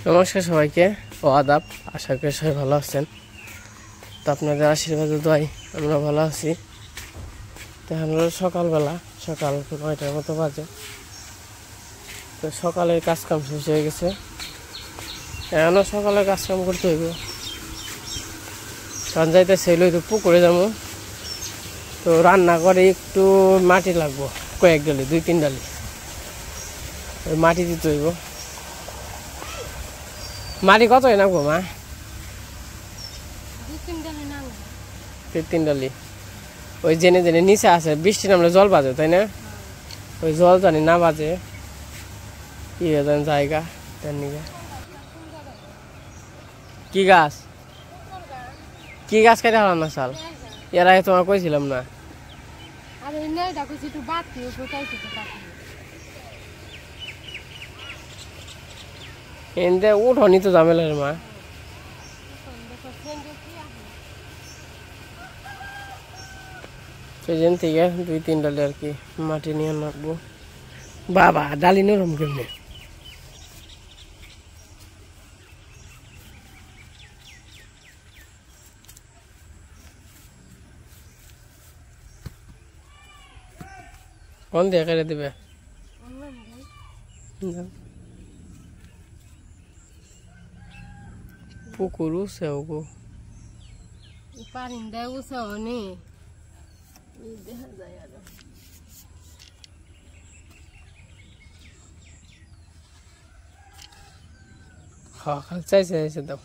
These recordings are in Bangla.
নমস্কার সবাইকে ও আদাব। আশা করি সবাই ভালো আছেন। তো আপনাদের আশীর্বাদ দোয়াই আমরা ভালো আছি। তো আমরা সকালবেলা সকাল 9টার মতো বাজে। তো সকালের কাজকাম শেষ হয়ে গেছে, এখনও সকালে কাজকাম করতে হইব। কারণ যাইতেছে তো পুকুরে যাবো। তো রান্না করে একটু মাটি লাগবো, কয়েক ডালি 2-3 ডালি ওই মাটি দিতে হইব। মাটি কত নামবো মা? 2-3 ডালি। ওই জেনে জেনে নিচে আছে, বৃষ্টি নামলে জল বাজে, তাই না? ওই জল জানি না বাজে, ইয়ে জানি জায়গা তার নিকে। কি গাছ? কি গাছ কেটে হলাম না সাল? এর আগে তোমার কইছিলাম না? এনতে উঠনি তো ঝামেলার মা। সেদিন থেকে 2-3 ডালি আর কি মাটি নিয়ে নাকবো। বাবা ডালি নরম কেমনে? কোন দিয়ে কেটে দেবে? পুকুর উঠছে ওগো পারিন্দা উঠছে অনে দেখা যায় আর হ্যাঁ খালি চাইছে দাও।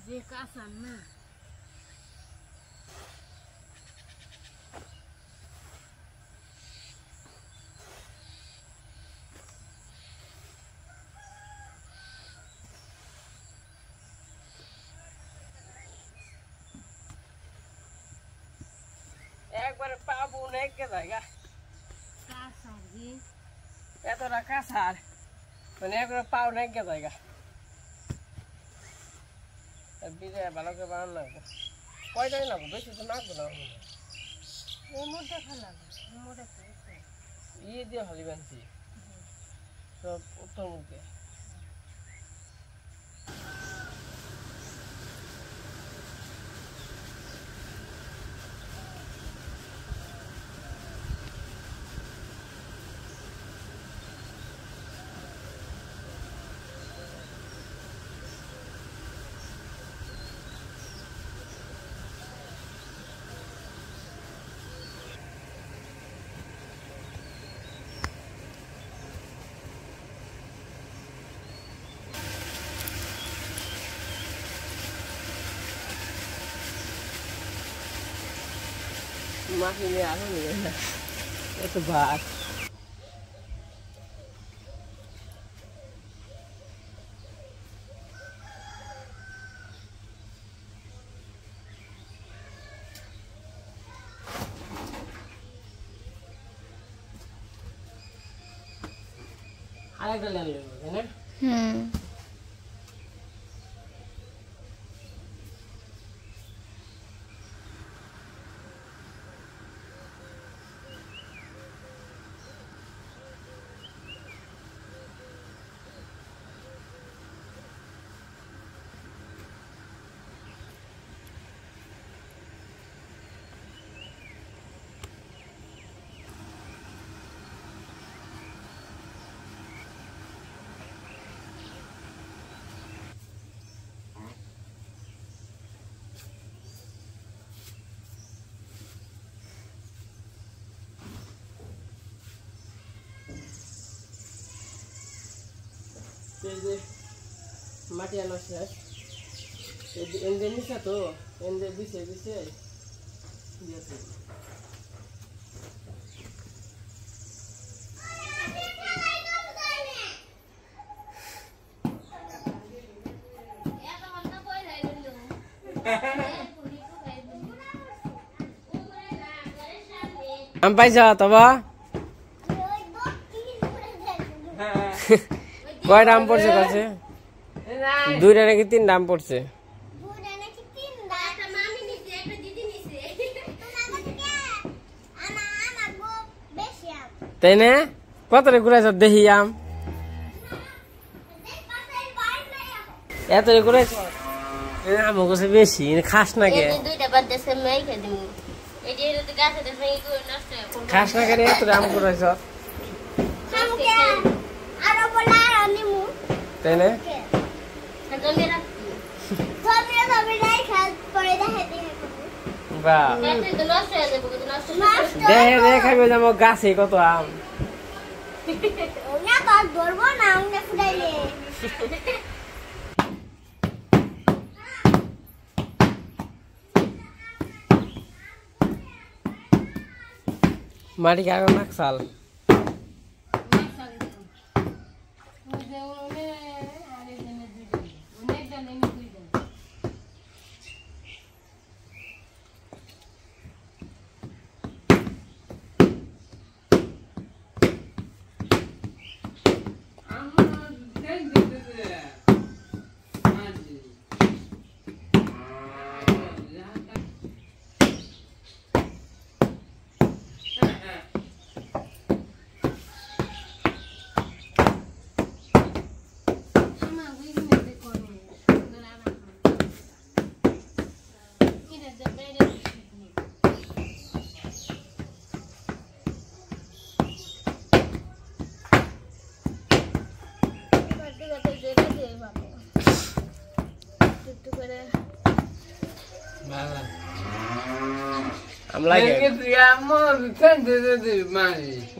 যে কাঁচান না একবারে পাবো না এক জায়গা কাঁচার যে এতটা কাছার, মানে একবারে পাও না এক জায়গা। বিজয় ভালো করে বানানো লাগবে। কয়টাই লাগবে, বেশি তো নাকবো না। এই মোটা ফেলা এই মোটা ইয়ে দিয়ে হলি বানছি সব উত্তর মুখে। মাটি নিয়ে আরো নিয়ে না এত ভাত। আরেকটা লেন লাগবে, তাই না? এই যে মাটি আনা শেষ এনদের নিচা তো এনদের বিছে দিয়েছে আম পাইছা তবা কয়টা আম পড়ছে কাছে 2টা নাকি 3টা আম পড়ছে তাই না কত রে ঘুরাইছ দেখি আম এত রে ঘুরাইছ আম কাছে বেশি খাস না কে খাস না কে এত আম ঘুরাইছ তাই না দেখে দেখাবে যে আমার গাছে কত আম ধরবো না আমাকে ফুটাইলে মাটি কাগজ নাকসাল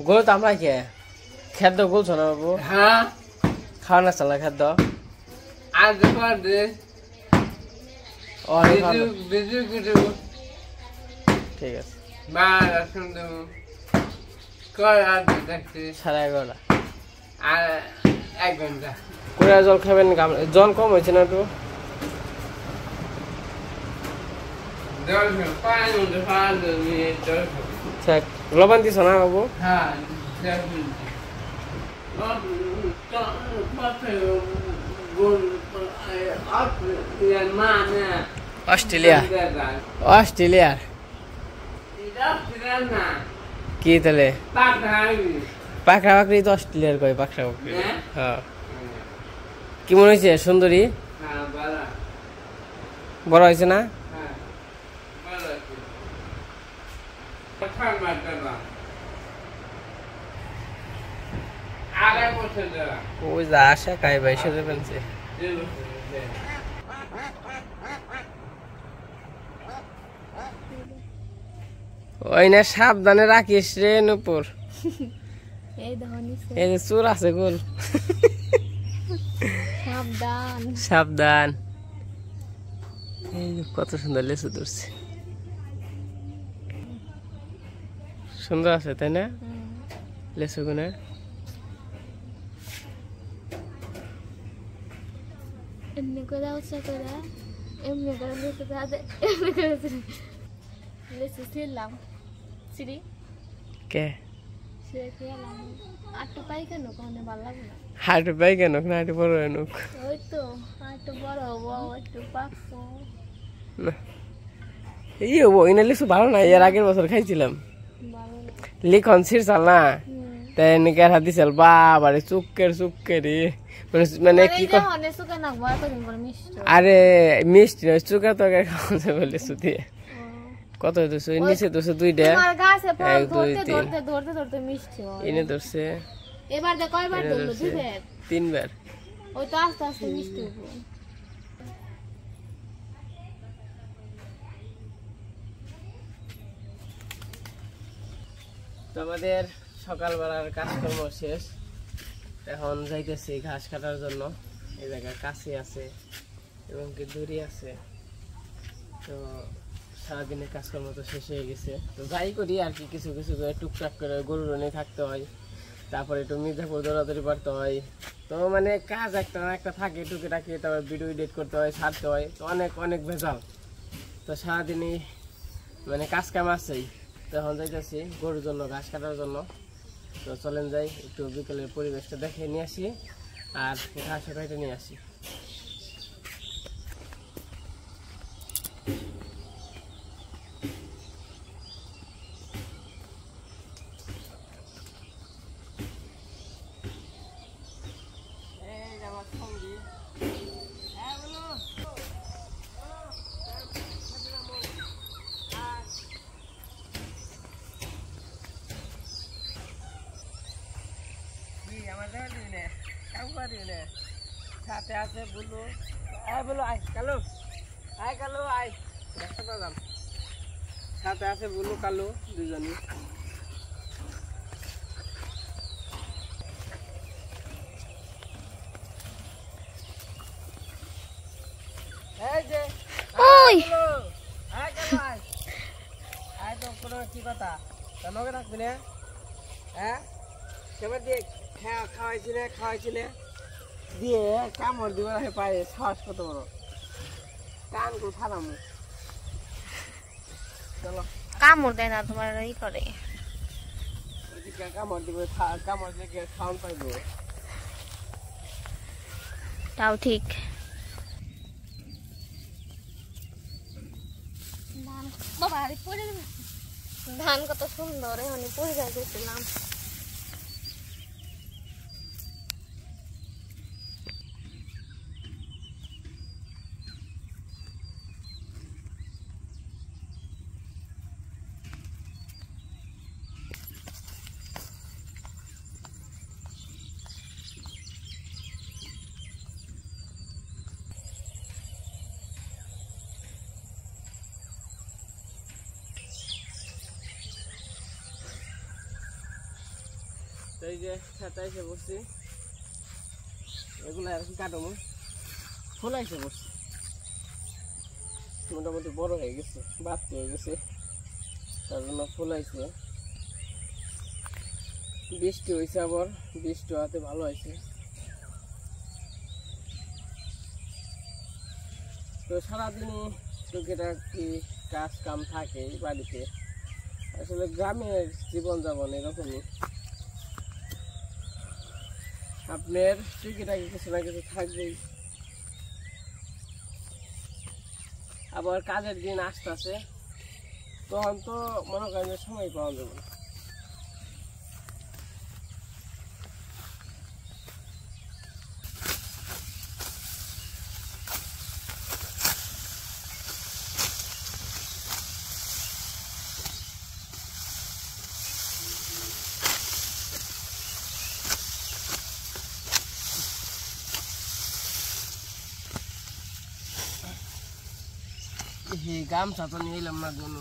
গোল তো আমরা কে খাদ্য গোলছ না বাবু হ্যাঁ খাওয়া না চালা খাদ্য আজ পারে বিজু কিছু ঠিক আছে বার আসুন দেবো কর আর দেখছি 11:30 আর 1 ঘন্টা কোরা জল খাবেন জল কম হয়েছে না তো জল পানি মধ্যে ফাল নিয়ে জল ঠিক লবণ দিছ না বাবু হ্যাঁ অস্ট্রেলিয়া অস্ট্রেলিয়ার কি তাহলে পাখরা বাকরি তো অস্ট্রেলিয়ার কয় পাখরা বাকরি হ্যাঁ কি মনে হয়েছে সুন্দরী বড় হয়েছে না ওই যা আসে খাই ভাই সেটা পেনছে ওই না সাবধানে রাখিস রে নুপুর এই যে চোর আছে গোল সাবধান সাবধান কত সুন্দর লেচু ধরছে সুন্দর আছে তাই না লেচু গুনা এমনি করে উৎসাহ করে এমনি করে এমনি করে লেসু ছিলাম সিঁড়ি কে সিঁড়ি খেলাম আটটু পাই কেন কখনো ভালো লাগে না হাঁটু পাই কেন না হাঁটু বড় এনুক ওই তো আটটু বড় হবো একটু পাকবো এই ওই না লেচু ভালো না এর আগের বছর খাইছিলাম ভালো লিখন ছিড়ছাল না তাই নাকি আর হাত দিছিল বাবারে চুক্কের মানে কি আরে মিষ্টি নয় চুকা তো খাওয়া যাবে লেচু দিয়ে কত ধরছে নিচে ধরছে 2টা 1 2 3 ধরতে মিষ্টি এনে ধরছে এবার দে কয়বার ধরলো 3বার ওই তো আস্তে আস্তে মিষ্টি হবে তো আমাদের সকালবেলার কাজকর্ম শেষ এখন যাইতেছি ঘাস কাটার জন্য। এই জায়গায় কাছে আছে এবং কি দড়ি আছে। তো সারাদিনের কাজকর্ম তো শেষ হয়ে গেছে, তো যাই করি আর কি, কিছু কিছু করে টুকটাক করে গরুর নিয়ে থাকতে হয়, তারপরে একটু মির্জাপুর দৌড়াদৌড়ি করতে হয়। তো মানে কাজ একটা না একটা থাকে টুকিটাকি, তারপর ভিডিও এডিট করতে হয়, ছাড়তে হয়, তো অনেক অনেক ভেজাল। তো সারাদিনই মানে কাজ কাম আছেই। তো এখন যাইতেছি গরুর জন্য ঘাস কাটার জন্য। তো চলেন যাই, একটু বিকেলের পরিবেশটা দেখে নিয়ে আসি আর ঘাসে কাটে নিয়ে আসি। সাথে আছে বুলু, বুলু আয় কালু, আয় কালু আয়, দেখতে পেলাম সাথে আছে বুলু কালু দুজনই। এই যে ওই আয় কালু আয়, আয় তো কোনো কি কথা তোমাকে রাখবি না? হ্যাঁ সেবার দিয়ে খাওয়াইছিলে দিয়ে কামড় দিব পায়ে, শ্বাস কত বড় কান করে ফালামু। চলো কামড় দেয় না তোমার, ই করে কামড় দিব, কামড় দিয়ে খাওয়ান পাইবো। তাও ঠিক। বাবা আরে পড়ে ধান কত সুন্দর, এখন পড়ে যাইতেছিলাম। তো এই যে ছাতা এসে বসছি, এগুলো আর কি কাটবো, ফুল এসে বসছি, মোটামুটি বড় হয়ে গেছে, বাড়তি হয়ে গেছে, তার জন্য ফুল আইছে। বৃষ্টি হয়েছে, আবার বৃষ্টি হওয়াতে ভালো হয়েছে। তো সারাদিনই টুকিটাকি কাজ কাম থাকে বাড়িতে, আসলে গ্রামের জীবনযাপন এরকমই, আপনার টুকিটাকি কিছু না কিছু থাকবেই। আবার কাজের দিন আসতেছে, তখন তো মনে করেন যে সময় পাওয়া যাবে না। গামছা তো নিয়ে এলাম না জন্য,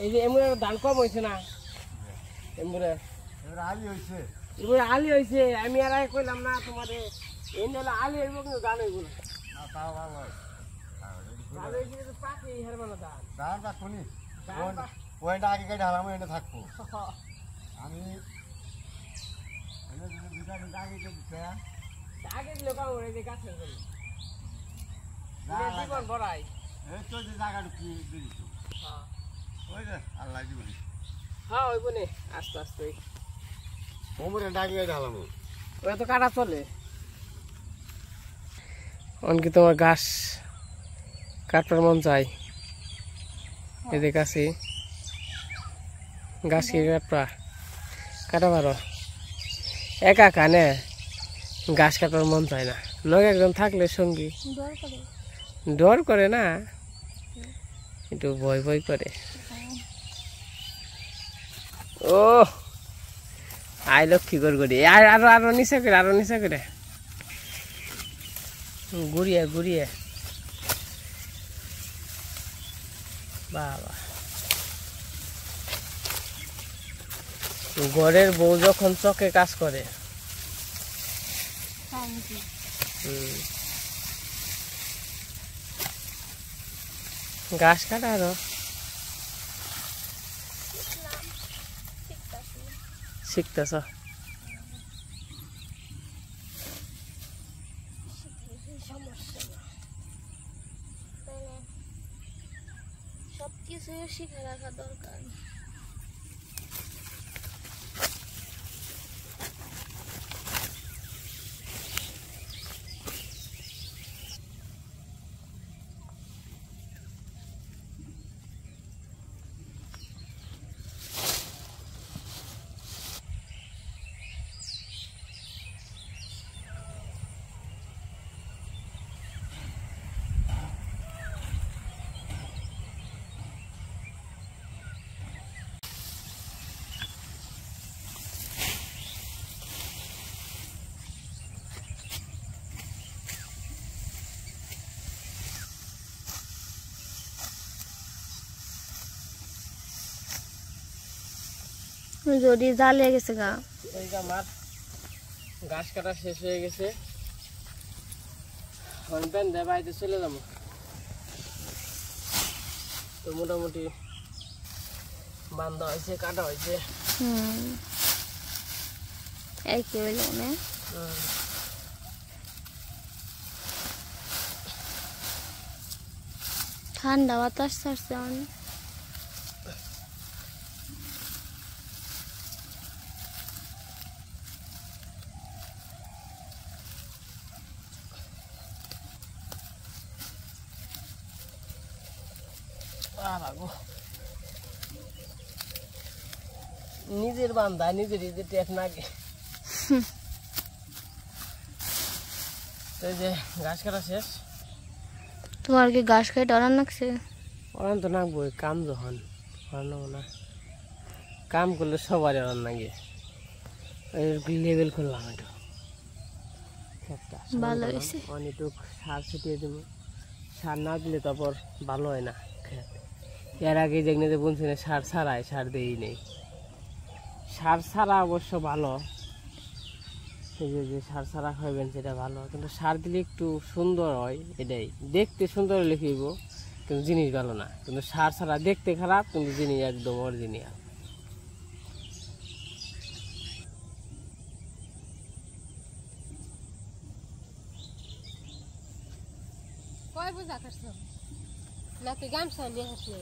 এই যে এমন ধান কম হয়েছে না, এমন আলি হয়েছে এবার আলি হয়েছে আমি আর আগে কইলাম না তোমারে এই হলো আলি হইব কিন্তু ধান হইব না তাও ভালো হয় ধান হয়েছে তো পাকে হারবা না ধান ধান রাখবো নি ওইটা আগে কেটে হারাম এটা থাকবো আমি আগে কেটে আগে দিলে কাম করে যে গাছের জন্য জীবন বড়াই এই তো যে জায়গাটা কি দিয়েছো ওই রে আল্লাহ জীবন হ্যাঁ হইব নে আস্তে আস্তে ওমরে ডাকি কেটে হারাম ওরা তো কাটা চলে অনকি তোমার ঘাস কাটার মন চাই এদের কাছে গাছ কি কাটবা কাটা পারো একা কানে গাছ কাটার মন চায় না নয় একজন থাকলে সঙ্গী ডর করে না একটু ভয় ভয় করে ও আই লক্ষ্মী করি আরো আরো নিচে করে ঘুরিয়ে বাবা ঘরের বউ যখন চকে কাজ করে ঘাস কাটা আরো শিখতেছ সবকিছু শিখে রাখা দরকার যদি জ্বালিয়ে গেছে গা আমার ঘাস কাটা শেষ হয়ে গেছে বাড়িতে চলে যাবো তো মোটামুটি বান্ধা হয়েছে কাটা হয়েছে এই কি হইল না ঠান্ডা বাতাস ছাড়ছে অনেক নিজের বান্ধা নিজের টেক নাগে যে ঘাস কাটা শেষ তোমার কি ঘাস খাই ডরান লাগছে ওরান তো নাকবো কাম যখন না কাম করলে সবারই ওরান নাগে লেবেল করলাম একটু ভালো হয়েছে অনেকটুক সার ছিটিয়ে দেবো সার না দিলে তারপর ভালো হয় না এর আগে যেখানে যে বলছি না সার ছাড়াই সার দেই নেই সার ছাড়া অবশ্য ভালো যে সার ছাড়া খাইবেন সেটা ভালো কিন্তু সার দিলে একটু সুন্দর হয় এটাই দেখতে সুন্দর হলে খাইব কিন্তু জিনিস ভালো না কিন্তু সার ছাড়া দেখতে খারাপ কিন্তু জিনিস একদম অরিজিনাল কয় বোঝা খাচ্ছ নাকি গামছা নিয়ে আসলে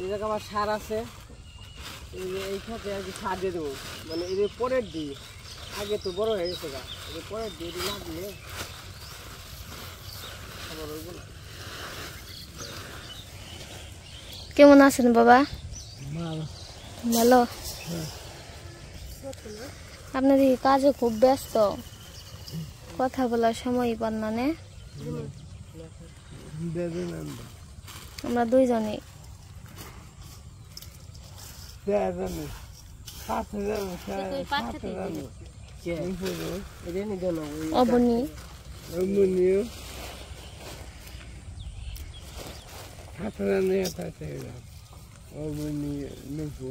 এই জায়গা আমার সার আছে এই খাতে আর কি সার দিয়ে দেবো মানে এই যে পরের দিই আগে তো বড় হয়ে গেছে গা এই পরের দিয়ে না দিলে কেমন আছেন বাবা ভালো আপনার এই কাজে খুব ব্যস্ত কথা বলার সময় পান না নে আমরা দুইজনই অবনি হাতরা নিয়ে তাতে ও বনি নেবো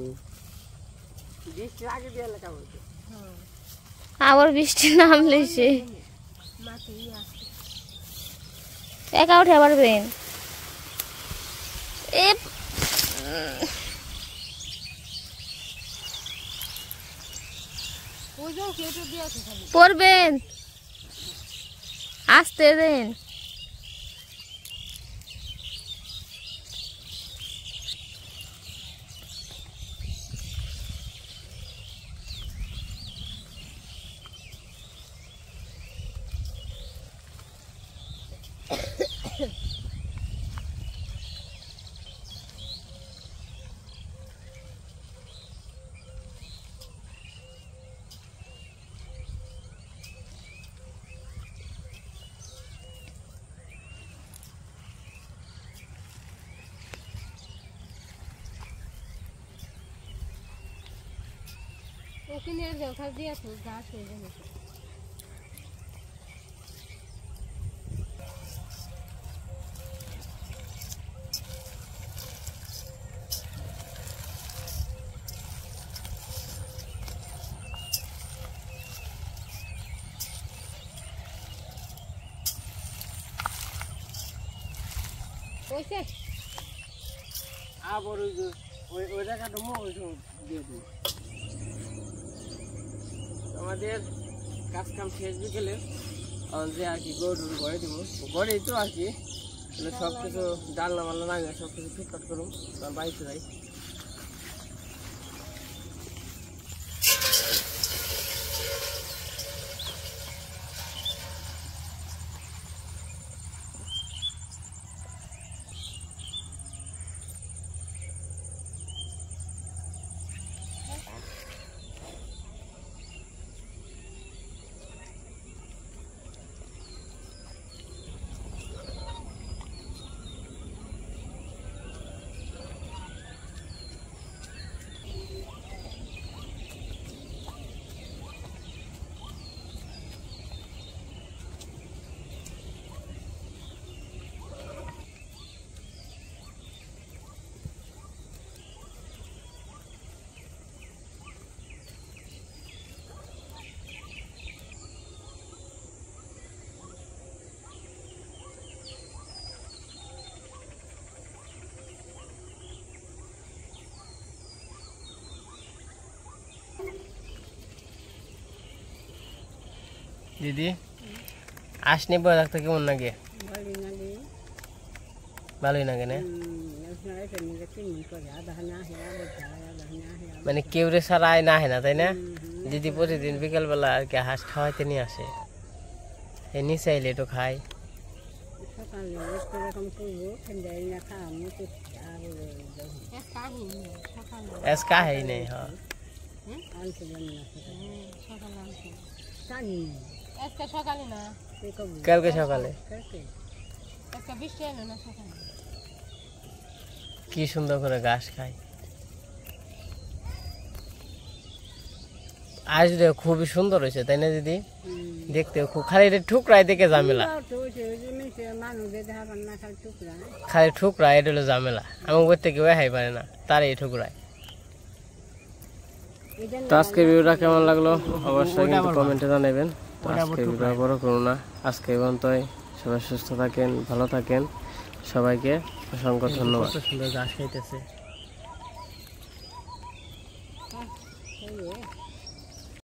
বৃষ্টি আগে দিয়ে এলাকা বলতে আবার বৃষ্টি নামলে সে মাটি আছে একা উঠে পারবেন এ ওজন কেটে দিয়েছে খালি পড়বেন আসতে দেন ওখানে আর যাও খালি দিয়েছে ঘাস হয়ে যাবে ওইসে আবার ওই জায়গাটা ওই দিয়ে দিই আমাদের কাজ কাম শেষ বিকেলে যে আর কি গরু ঘরে দিব ঘরেই তো আর কি সব কিছু ডালনা মাল্লা লাগে সব কিছু ফিটফাট করুন তার বাড়িতে যাই দিদি আসনি বই রাখতে কেমন লাগে ভালোই লাগে না মানে কেউ রে সারা আয় না হয় না তাই না দিদি প্রতিদিন বিকেলবেলা আর কি হাঁস খাওয়াইতে নিয়ে আসে এই নিচে আইলে একটু খাই এসকা है नहीं हाँ আজকে সকালে না কালকে সকালে আজকে বৃষ্টি এলো না সকালে কি সুন্দর করে ঘাস খায় আজ দেখ খুবই সুন্দর হয়েছে তাই না দিদি দেখতে খুব খালি ঠুকরাই দেখে ঝামেলা খালি ঠুকরা এটা হলো ঝামেলা আমার বই থেকে ওই হাই পারে না তার এই ঠুকরায় তো আজকে ভিডিওটা কেমন লাগলো অবশ্যই কিন্তু কমেন্টে জানাবেন তো আজকে ভিডিও বড় করুন না আজকে পর্যন্তই সবাই সুস্থ থাকেন ভালো থাকেন সবাইকে অসংখ্য ধন্যবাদ সুন্দর ঘাস খাইতেছে